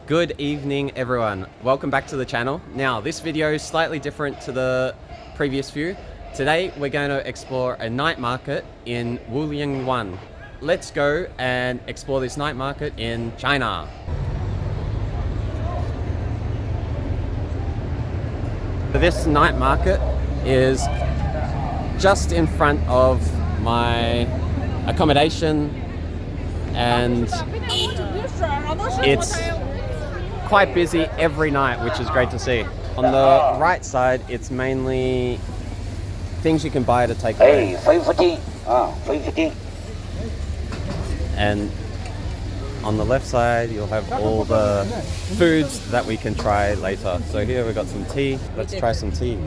Good evening everyone, welcome back to the channel. Now this video is slightly different to the previous few. Today we're going to explore a night market in Wulingyuan. Let's go and explore this night market in China. This night market is just in front of my accommodation and it's quite busy every night, which is great to see. On the right side, it's mainly things you can buy to take away. And on the left side, you'll have all the foods that we can try later. So here we've got some tea. Let's try some tea.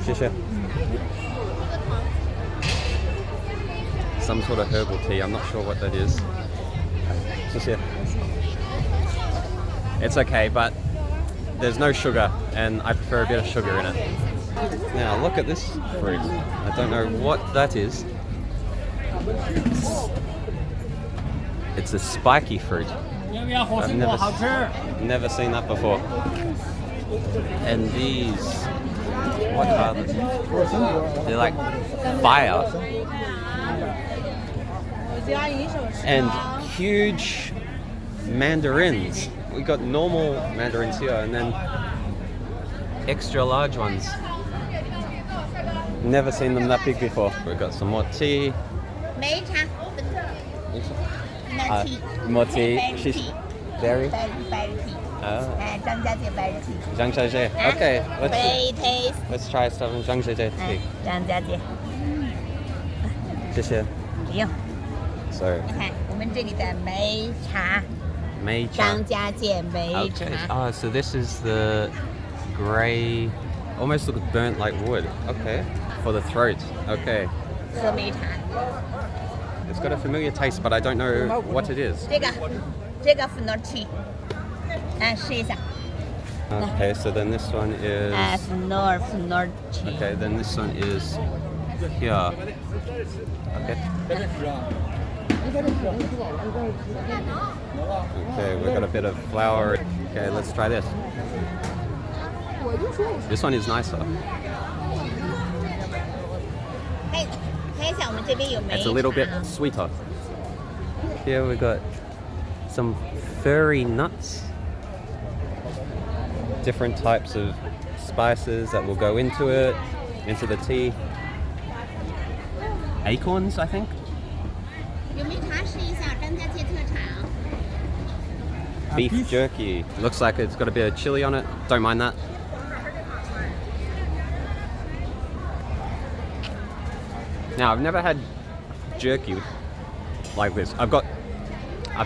谢谢. Some sort of herbal tea, I'm not sure what that is. 谢谢. It's okay, but there's no sugar and I prefer a bit of sugar in it. Now look at this fruit. I don't know what that is. It's a spiky fruit. I've never seen that before. And these, what are they? They're like fire. And huge mandarins. We got normal mandarins here and then extra large ones. Never seen them that big before. We've got some more tea. More tea. Berry. Zhangjiajie. Okay, let's try some Zhangjiajie tea. 谢谢. So, 我们这里的梅茶 Zhangjiajie 梅茶 Okay. Oh, so this is the grey, almost looks burnt like wood. Okay. For the throat. Okay. 喝梅茶 It's got a familiar taste, but I don't know what it is. 这个 Fnor tea 试一下 Okay, so then this one is... Fnor tea Okay, then this one is here. Okay. Okay, we've got a bit of flour. Okay, let's try this. This one is nicer. 看一下我们这边有梅 It's a little bit 茶 sweeter. Here we've got some furry nuts. Different types of spices that will go into it, into the tea. Acorns, I think. 有梅茶试一下 Zhangjiajie 特产 Beef jerky. Looks like it's got a bit of chili on it. Don't mind that. Now, I've never had jerky like this. I've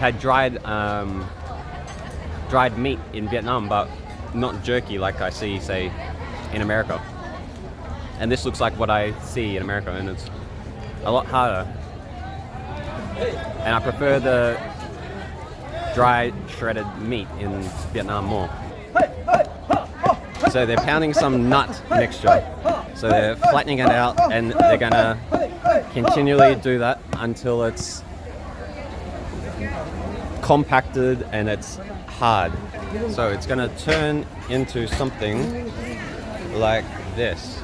had dried meat in Vietnam, but not jerky like I see, say, in America. And this looks like what I see in America, and it's a lot harder. And I prefer the dry shredded meat in Vietnam more. So they're pounding some nut mixture. So they're flattening it out and they're gonna continually do that until it's compacted and it's hard. So it's gonna turn into something like this.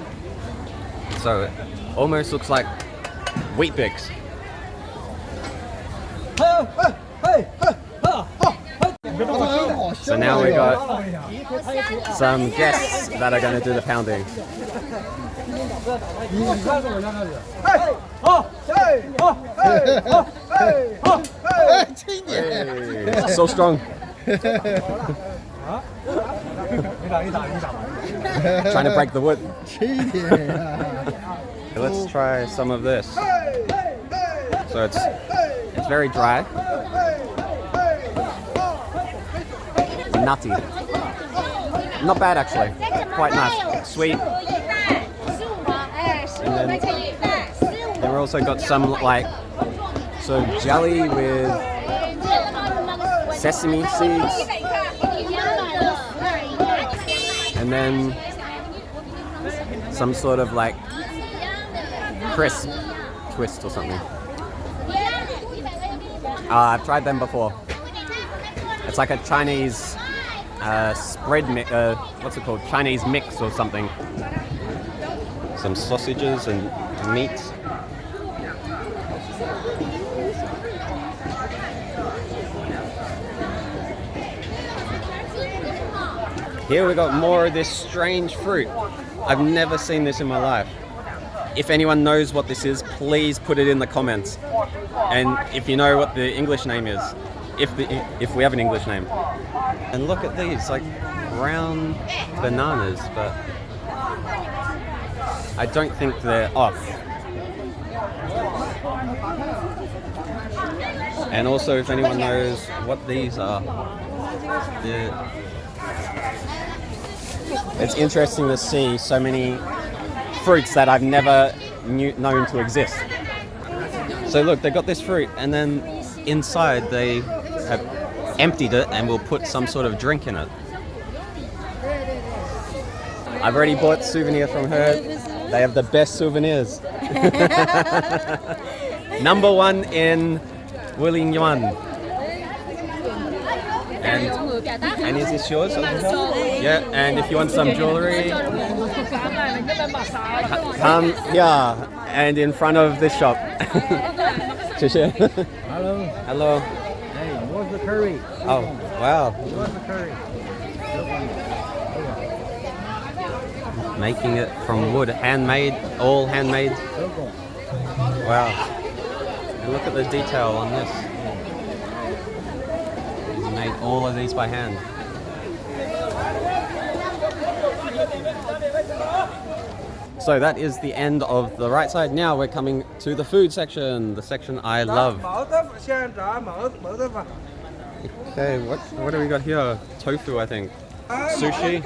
So it almost looks like Wheat Bix. So now we got some guests that are going to do the pounding. Hey, so strong. Trying to break the wood. Let's try some of this. So it's very dry. Nutty. Not bad actually. Quite nice. Sweet. And then we've also got some like jelly with sesame seeds. And then some sort of like crisp twist or something. I've tried them before. It's like a Chinese spread mix. What's it called? Chinese mix or something. Some sausages and meat. Here we got more of this strange fruit. I've never seen this in my life. If anyone knows what this is, please put it in the comments. And if you know what the English name is, if we have an English name. And look at these, like brown bananas, but I don't think they're off. And also, if anyone knows what these are, it's interesting to see so many fruits that I've never known to exist. So look, they got this fruit, and then inside they have emptied it and will put some sort of drink in it. I've already bought souvenir from her. They have the best souvenirs. Number one in Wulingyuan. And is this yours? Yeah, and if you want some jewelry, come here and in front of this shop. Hello. Hello. Hey, what's the curry? Oh, wow. What's the curry? Making it from wood, handmade, all handmade. Wow. And look at the detail on this. He's made all of these by hand. So that is the end of the right side. Now we're coming to the food section, the section I love. Okay, what do we got here? Tofu, I think. Sushi.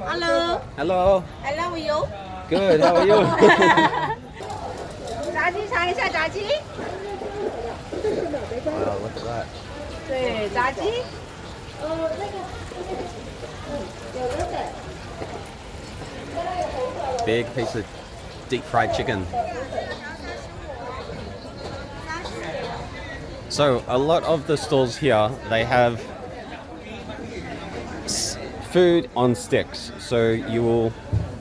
Hello. Hello. I love you. Good. How are you? 炸鸡尝一下炸鸡。 Wow, look at that. 对，炸鸡。 Big piece of deep fried chicken. So a lot of the stalls here, they have food on sticks. So you will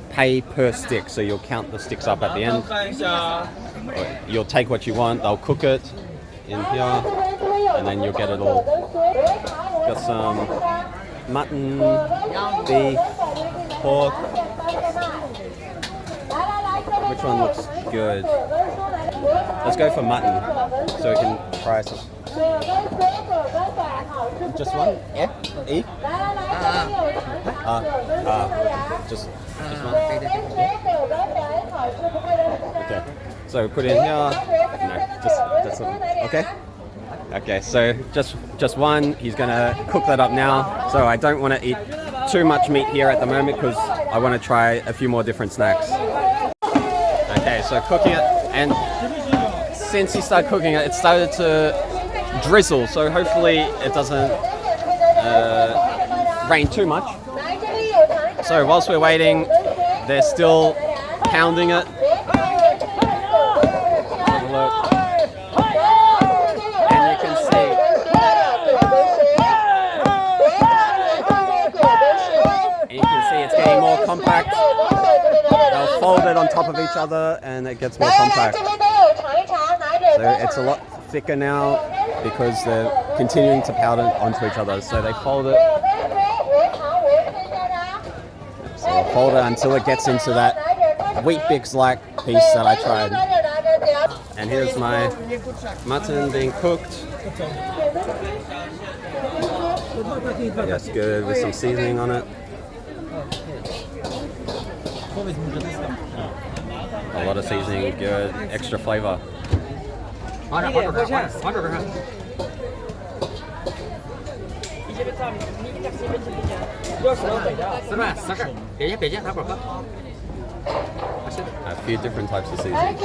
pay per stick. So you'll count the sticks up at the end. Or you'll take what you want. They'll cook it in here, and then you'll get it all. Got some mutton, beef, pork. Which one looks good? Let's go for mutton, so we can try some. Just one? Yeah? E? Just one? Okay. So put it in here. No, just one. Okay? Okay, so just one. He's gonna cook that up now. So I don't want to eat too much meat here at the moment because I want to try a few more different snacks. Okay, so cooking it, and since he started cooking it, it started to drizzle, so hopefully it doesn't rain too much. So whilst we're waiting, they're still pounding it. Have a look. And you can see it's getting more compact. They'll fold it on top of each other and it gets more compact. So it's a lot thicker now because they're continuing to powder onto each other. So they fold it. So they'll fold it until it gets into that Wheat Bix-like piece that I tried. And here's my mutton being cooked. Yes, good, with some seasoning on it. A lot of seasoning, good, extra flavor. A few different types of seasoning.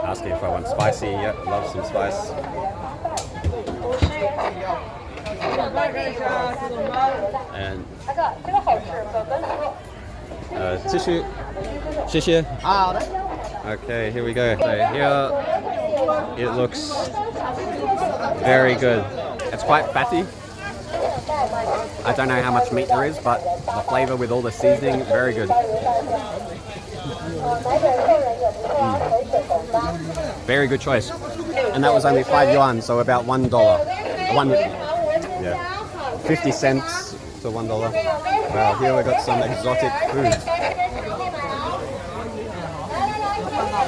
Asking if I want spicy. Yep, love some spice. And tissue. 谢谢. 好的。 Okay, here we go. So here it looks very good. It's quite fatty. I don't know how much meat there is, but the flavor with all the seasoning, very good. Very good choice. And that was only 5 yuan, so about $1. 50 cents to $1. Well, here we got some exotic food.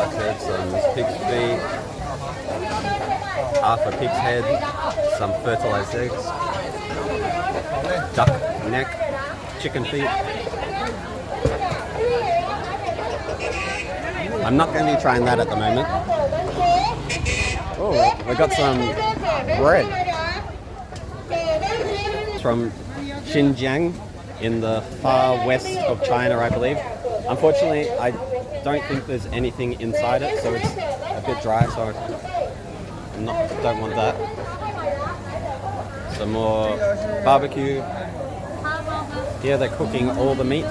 Okay, some pig's feet, half a pig's head, some fertilized eggs, duck neck, chicken feet. I'm not going to be trying that at the moment. Oh, we got some bread from Xinjiang in the far west of China, I believe. Unfortunately, I don't think there's anything inside it, so it's a bit dry, so I don't want that. Some more barbecue. Here they're cooking all the meat.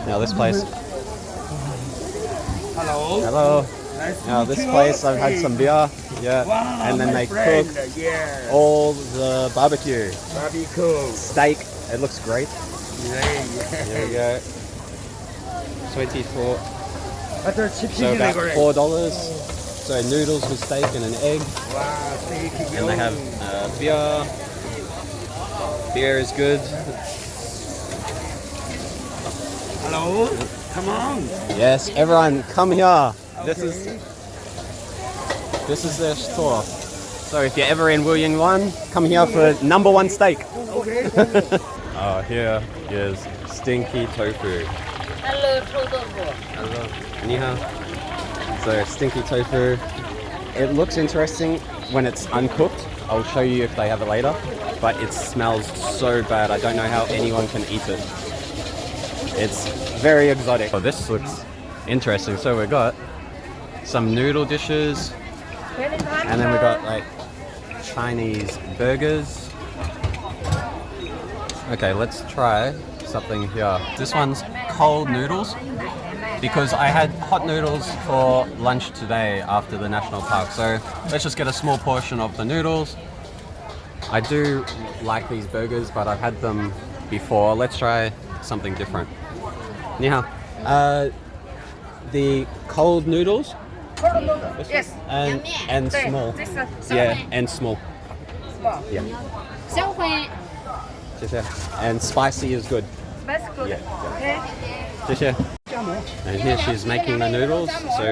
Now this place. Hello. Hello. Nice Now to this meet you. place I've had some beer. Yeah. Wow, And then my they friend, cook yes. all the barbecue. Barbecue. Steak. It looks great. Yeah. Here we go. Sweetie for so about $4. $4. So noodles with steak and an egg. Wow, steak. And they have beer. Beer is good. Hello. Come on. Yes, everyone, come here. This is their store. So if you're ever in Wulingyuan, come here for #1 steak. Okay. Here is stinky tofu. Hello, 臭豆腐。 Hello. 你好. So stinky tofu. It looks interesting when it's uncooked. I'll show you if they have it later. But it smells so bad. I don't know how anyone can eat it. It's very exotic. Oh, this looks interesting. So we got some noodle dishes, and then we got like Chinese burgers. Okay, let's try something here. This one's cold noodles, because I had hot noodles for lunch today after the national park. So let's just get a small portion of the noodles. I do like these burgers, but I've had them before. Let's try something different. 你好. The cold noodles. Yes. And small. Yeah, and small. Small. Yeah. 香灰 And spicy is good. That's good. Yeah. Okay. 谢谢. And here she's making the noodles, so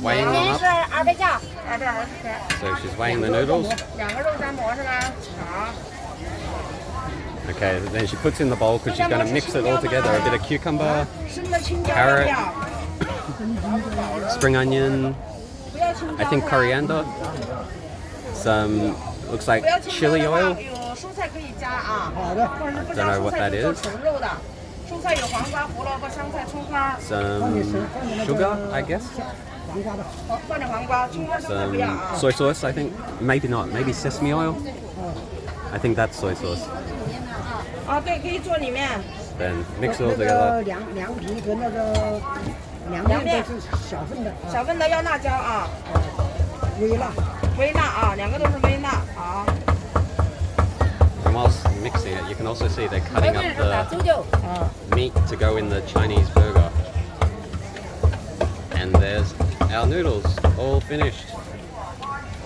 weighing them up. 200酱，200。 So she's weighing the noodles. 2个肉夹馍是吧？好。 Okay, then she puts in the bowl because she's going to mix it all together. A bit of cucumber, carrot, spring onion, I think coriander, some, looks like chili oil. 有蔬菜可以加啊， Don't know what that is. 纯肉的，蔬菜有黄瓜、胡萝卜、香菜、葱花， Some sugar, I guess. 放点黄瓜，葱花蔬菜不 Some 要啊。 soy sauce, I think. Maybe not. Maybe sesame oil. I think that's soy sauce. 啊，对，可以做里面。 Then mix it all together. 凉皮和那个凉面都是小份的，小份的要辣椒啊，微辣。微辣啊，2个都是微辣，好。 And whilst mixing it, you can also see they're cutting up the meat to go in the Chinese burger. And there's our noodles all finished.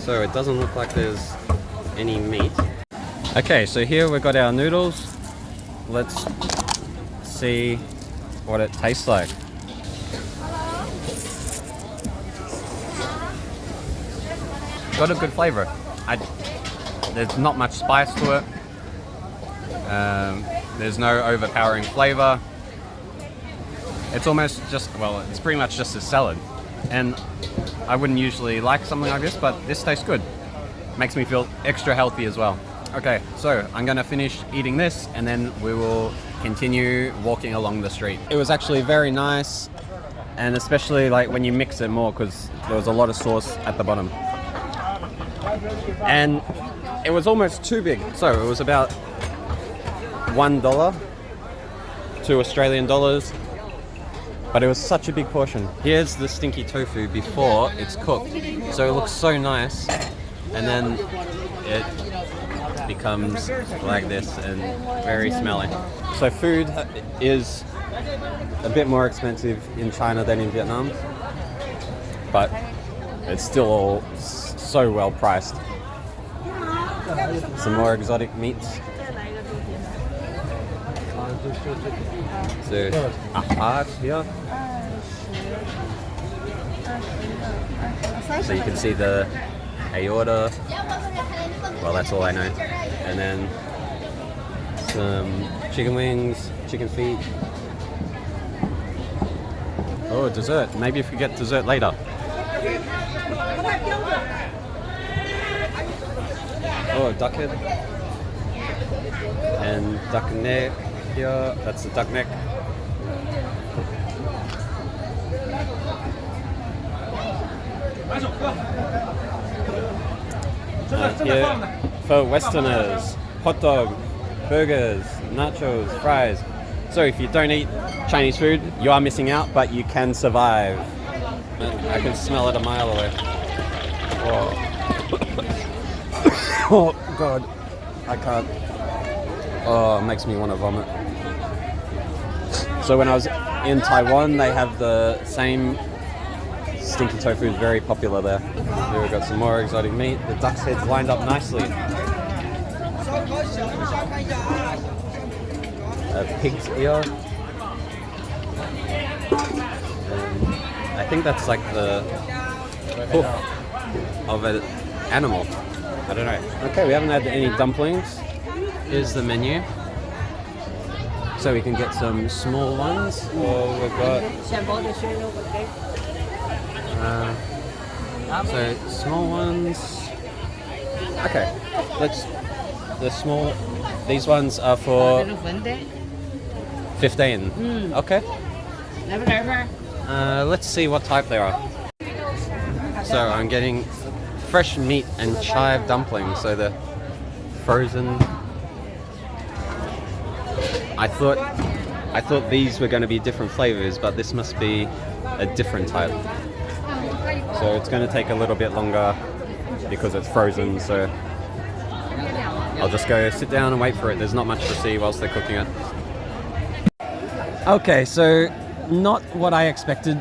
So it doesn't look like there's any meat. Okay, so here we've got our noodles. Let's see what it tastes like. Got a good flavor. There's not much spice to it. There's no overpowering flavor. It's almost just, well, it's pretty much just a salad. And I wouldn't usually like something like this, but this tastes good. Makes me feel extra healthy as well. Okay, so I'm gonna finish eating this and then we will continue walking along the street. It was actually very nice, and especially like when you mix it more, because there was a lot of sauce at the bottom. And it was almost too big, so it was about $1 2 Australian dollars. But it was such a big portion. Here's the stinky tofu before it's cooked. So it looks so nice. And then it becomes like this and very smelly. So food is a bit more expensive in China than in Vietnam. But it's still all so well priced. Some more exotic meats. So a heart here. So you can see the aorta. Well, that's all I know. And then some chicken wings, chicken feet. Oh, dessert. Maybe if we get dessert later. Oh, duck head. And duck neck here. That's the duck neck. Here for Westerners, hot dog, burgers, nachos, fries. So if you don't eat Chinese food, you are missing out, but you can survive. I can smell it a mile away. Oh. Oh God, I can't. Oh, it makes me want to vomit. So when I was in Taiwan, they have the same stinky tofu, is very popular there. Here we've got some more exotic meat. The duck's head's lined up nicely. A pig's ear. And I think that's like the hoof of an animal. I don't know. Okay, we haven't had any dumplings. Here's the menu. So we can get some small ones, or we've got so small ones. Okay, these ones are for 15. Okay. Let's see what type they are. So I'm getting fresh meat and chive dumplings, so the frozen. I thought these were going to be different flavors, but this must be a different type. So it's going to take a little bit longer because it's frozen, so I'll just go sit down and wait for it. There's not much to see whilst they're cooking it. Okay, so not what I expected.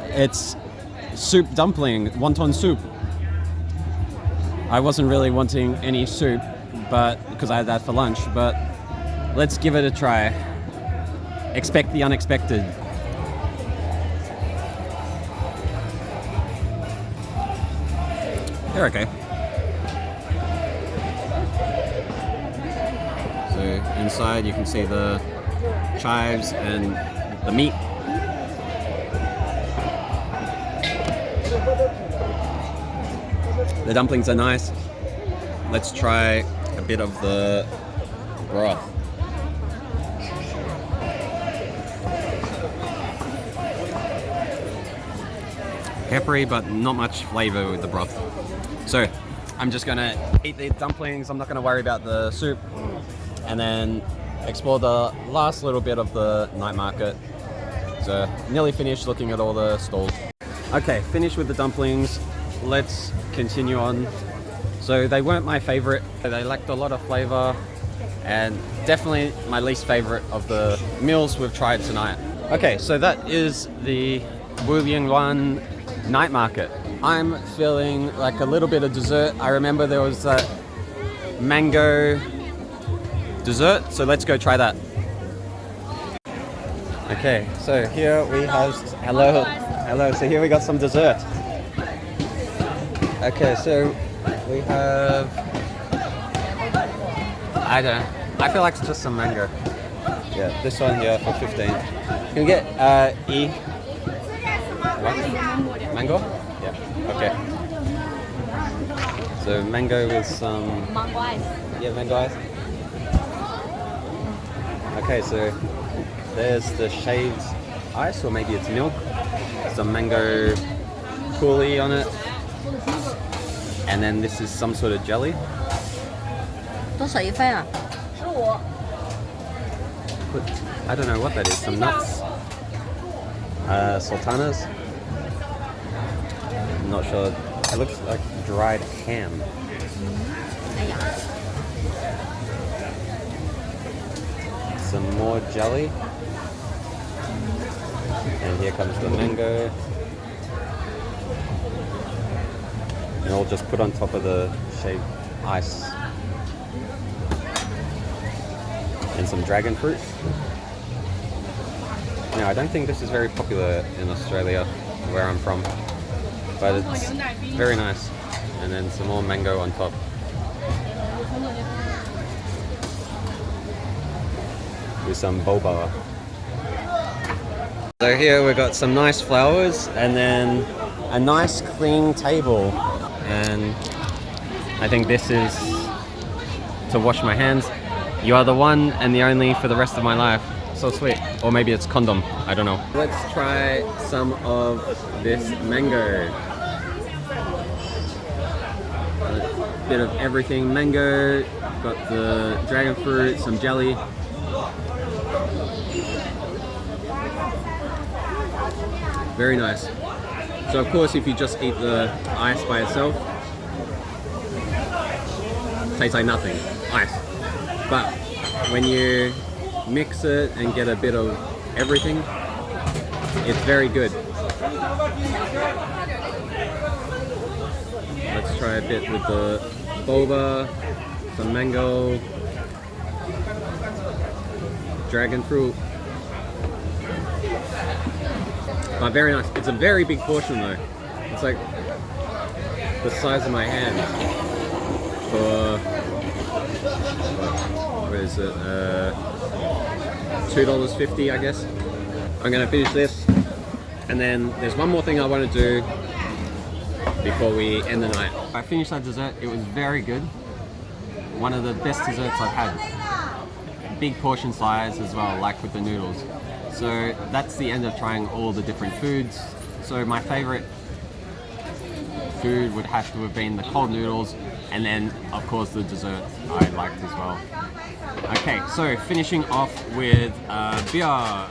It's soup dumpling, wonton soup. I wasn't really wanting any soup, but because I had that for lunch, but let's give it a try. Expect the unexpected. They're okay. So inside you can see the chives and the meat. The dumplings are nice. Let's try a bit of the broth. Peppery, but not much flavor with the broth. So I'm just gonna eat the dumplings. I'm not gonna worry about the soup, and then explore the last little bit of the night market. So nearly finished looking at all the stalls. Okay, finished with the dumplings. Let's continue on. So they weren't my favorite. They lacked a lot of flavor, and definitely my least favorite of the meals we've tried tonight. Okay, so that is the Wulingyuan night market. I'm feeling like a little bit of dessert. I remember there was that mango dessert, so let's go try that. Okay, so here we have, hello, so here we got some dessert. Okay, so we have, I feel like it's just some mango. Yeah, this one here for 15. Can we get what? Mango? Yeah, okay. So mango with some... Mango ice. Yeah, mango ice. Okay, so there's the shaved ice, or maybe it's milk. Some mango coulis on it. And then this is some sort of jelly. put, I don't know what that is, some nuts. Sultanas. I'm not sure. It looks like dried ham. Some more jelly. And here comes the mango. And all just put on top of the shaved ice. And some dragon fruit. Now, I don't think this is very popular in Australia, where I'm from, but it's very nice. And then some more mango on top. With some boba. So here we've got some nice flowers and then a nice clean table. And I think this is to wash my hands. You are the one and the only for the rest of my life. So sweet. Or maybe it's condom. I don't know. Let's try some of this mango. A bit of everything. Mango, got the dragon fruit, some jelly. Very nice. So of course if you just eat the ice by itself, tastes like nothing. Ice. But when you mix it and get a bit of everything, it's very good. Let's try a bit with the boba, some mango, dragon fruit. But very nice. It's a very big portion though. It's like the size of my hand for, what is it, $2.50 I guess. I'm gonna finish this and then there's one more thing I want to do before we end the night. I finished that dessert. It was very good. One of the best desserts I've had. Big portion size as well, like with the noodles. So that's the end of trying all the different foods. So my favorite food would have to have been the cold noodles, and then of course the dessert I liked as well. Okay, so finishing off with beer,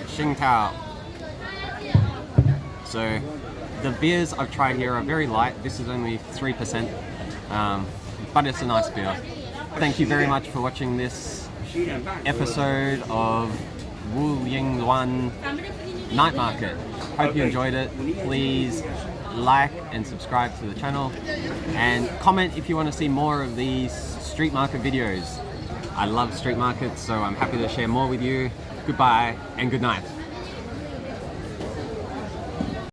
Xingtao. So the beers I've tried here are very light. This is only 3%, but it's a nice beer. Thank you very much for watching this episode of Wulingyuan Night Market. Hope you enjoyed it. Please like and subscribe to the channel and comment if you want to see more of these street market videos. I love street markets, so I'm happy to share more with you. Goodbye and good night.